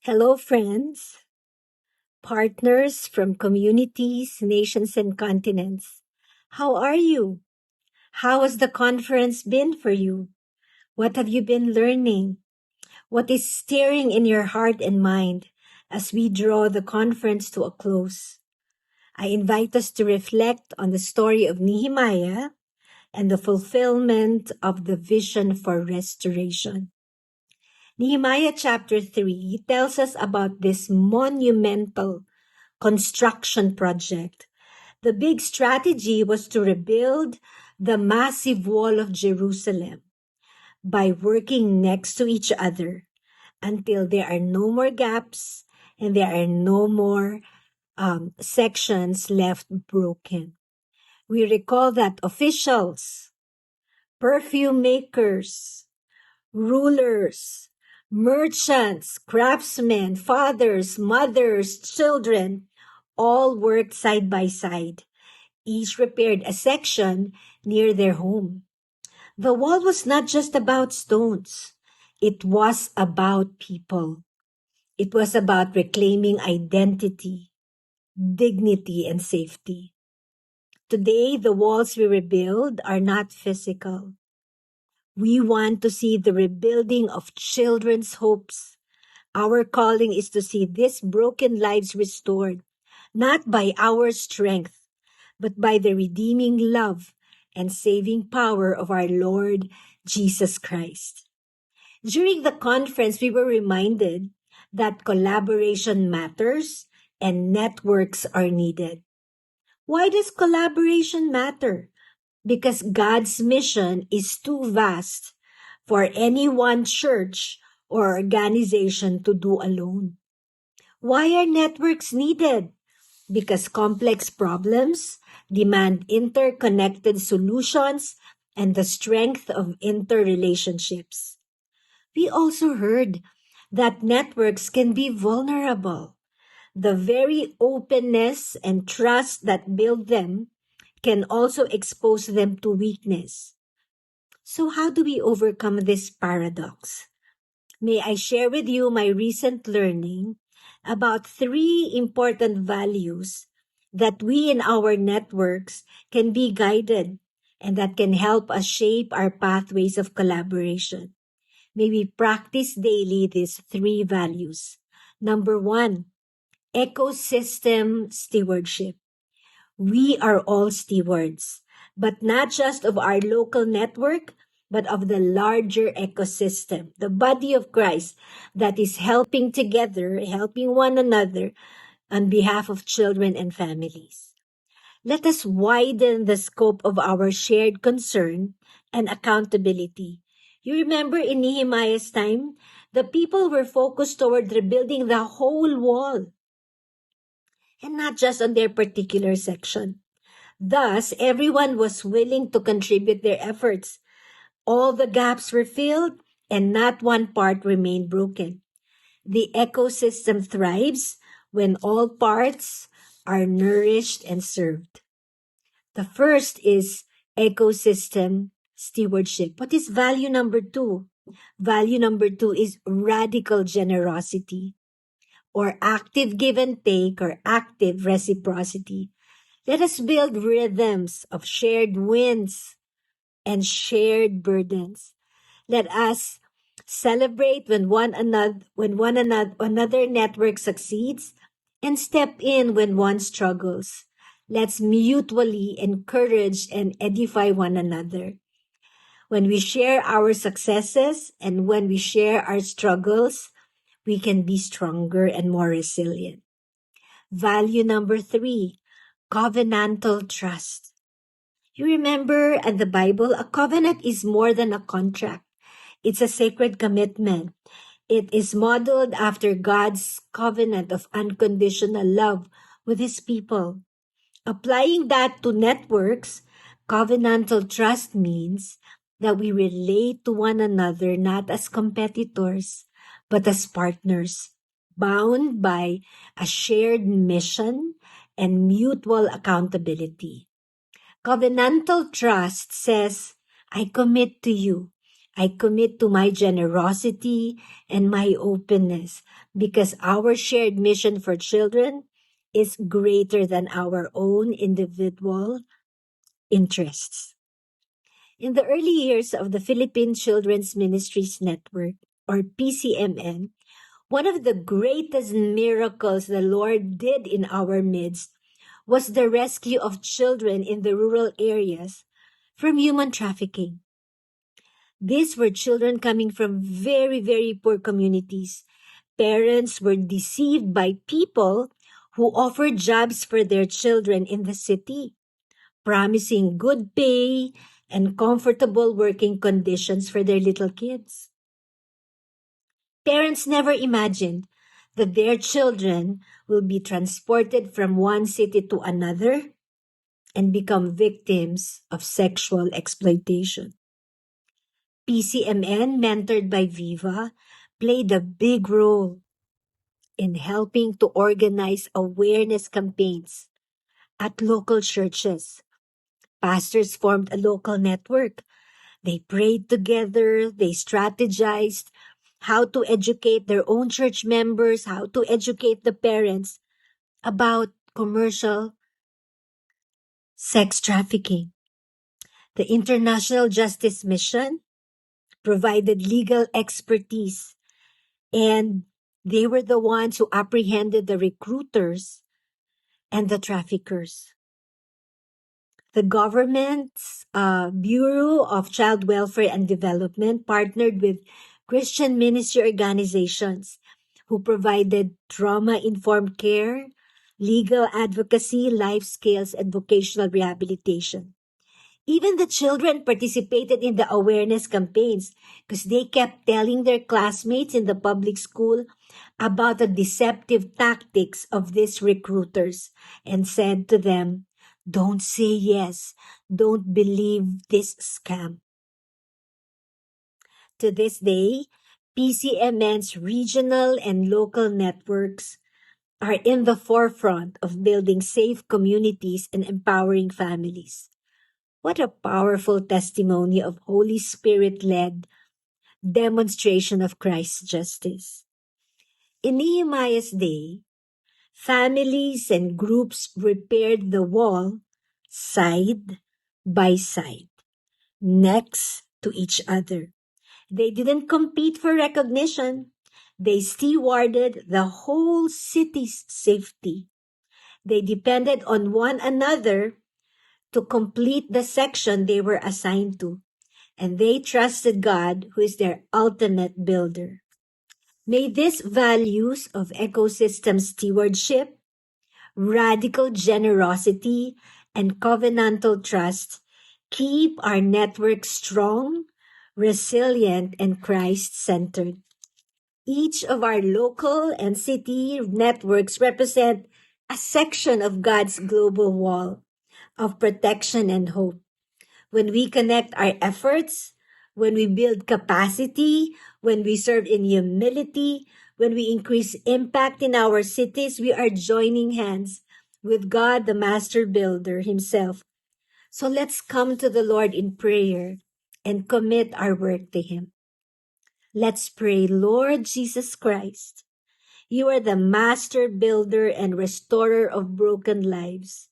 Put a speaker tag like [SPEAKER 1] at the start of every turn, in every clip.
[SPEAKER 1] Hello, friends, partners from communities, nations, and continents. How are you? How has the conference been for you? What have you been learning? What is stirring in your heart and mind as we draw the conference to a close? I invite us to reflect on the story of Nehemiah and the fulfillment of the vision for restoration. Nehemiah chapter 3 tells us about this monumental construction project. The big strategy was to rebuild the massive wall of Jerusalem by working next to each other until there are no more gaps and there are no more sections left broken. We recall that officials, perfume makers, rulers, merchants, craftsmen, fathers, mothers, children, all worked side by side. Each repaired a section near their home. The wall was not just about stones. It was about people. It was about reclaiming identity, dignity, and safety. Today, the walls we rebuild are not physical. We want to see the rebuilding of children's hopes. Our calling is to see these broken lives restored, not by our strength, but by the redeeming love and saving power of our Lord Jesus Christ. During the conference, we were reminded that collaboration matters and networks are needed. Why does collaboration matter? Because God's mission is too vast for any one church or organization to do alone. Why are networks needed? Because complex problems demand interconnected solutions and the strength of interrelationships. We also heard that networks can be vulnerable. The very openness and trust that build them can also expose them to weakness. So how do we overcome this paradox? May I share with you my recent learning about 3 important values that we in our networks can be guided and that can help us shape our pathways of collaboration. May we practice daily these 3 values. Number 1, ecosystem stewardship. We are all stewards, but not just of our local network, but of the larger ecosystem, the body of Christ that is helping together, helping one another on behalf of children and families. Let us widen the scope of our shared concern and accountability. You remember in Nehemiah's time, the people were focused toward rebuilding the whole wall and not just on their particular section. Thus, everyone was willing to contribute their efforts. All the gaps were filled and not one part remained broken. The ecosystem thrives when all parts are nourished and served. The first is ecosystem stewardship. What is value number 2? Value number 2 is radical generosity or active give and take or active reciprocity. Let us build rhythms of shared wins and shared burdens. Let us celebrate when another network succeeds and step in when one struggles. Let's mutually encourage and edify one another. When we share our successes and when we share our struggles, we can be stronger and more resilient. Value number 3, covenantal trust. You remember in the Bible, a covenant is more than a contract. It's a sacred commitment. It is modeled after God's covenant of unconditional love with His people. Applying that to networks, covenantal trust means that we relate to one another not as competitors, but as partners, bound by a shared mission and mutual accountability. Covenantal trust says, I commit to you. I commit to my generosity and my openness because our shared mission for children is greater than our own individual interests. In the early years of the Philippine Children's Ministries Network, or PCMN, one of the greatest miracles the Lord did in our midst was the rescue of children in the rural areas from human trafficking. These were children coming from very, very poor communities. Parents were deceived by people who offered jobs for their children in the city, promising good pay and comfortable working conditions for their little kids. Parents never imagined that their children will be transported from one city to another and become victims of sexual exploitation. PCMN, mentored by Viva, played a big role in helping to organize awareness campaigns at local churches. Pastors formed a local network. They prayed together, they strategized how to educate their own church members, how to educate the parents about commercial sex trafficking. The International Justice Mission provided legal expertise, and they were the ones who apprehended the recruiters and the traffickers. The government's Bureau of Child Welfare and Development partnered with Christian ministry organizations who provided trauma-informed care, legal advocacy, life skills, and vocational rehabilitation. Even the children participated in the awareness campaigns because they kept telling their classmates in the public school about the deceptive tactics of these recruiters and said to them, "Don't say yes. Don't believe this scam." To this day, PCMN's regional and local networks are in the forefront of building safe communities and empowering families. What a powerful testimony of Holy Spirit-led demonstration of Christ's justice. In Nehemiah's day, families and groups repaired the wall side by side, next to each other. They didn't compete for recognition. They stewarded the whole city's safety. They depended on one another to complete the section they were assigned to, and they trusted God, who is their ultimate builder. May these values of ecosystem stewardship, radical generosity, and covenantal trust keep our network strong, resilient, and Christ-centered. Each of our local and city networks represent a section of God's global wall of protection and hope. When we connect our efforts, when we build capacity, when we serve in humility, when we increase impact in our cities, we are joining hands with God, the master builder himself. So let's come to the Lord in prayer and commit our work to him. Let's pray. Lord Jesus Christ, you are the master builder and restorer of broken lives.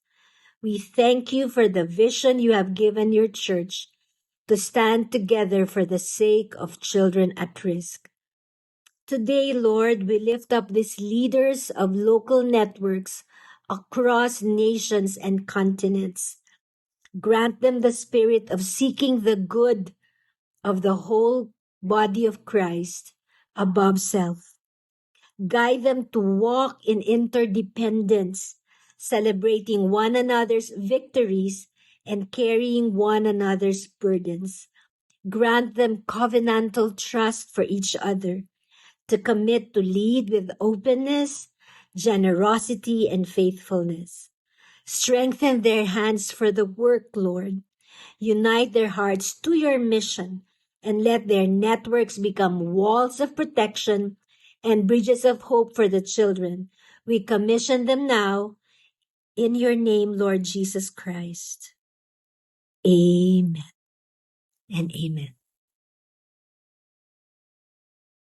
[SPEAKER 1] We thank you for the vision you have given your church to stand together for the sake of children at risk. Today, Lord, we lift up these leaders of local networks across nations and continents. Grant them the spirit of seeking the good of the whole body of Christ above self. Guide them to walk in interdependence, celebrating one another's victories and carrying one another's burdens. Grant them covenantal trust for each other, to commit to lead with openness, generosity, and faithfulness. Strengthen their hands for the work, Lord. Unite their hearts to your mission and let their networks become walls of protection and bridges of hope for the children. We commission them now in your name, Lord Jesus Christ. Amen and amen.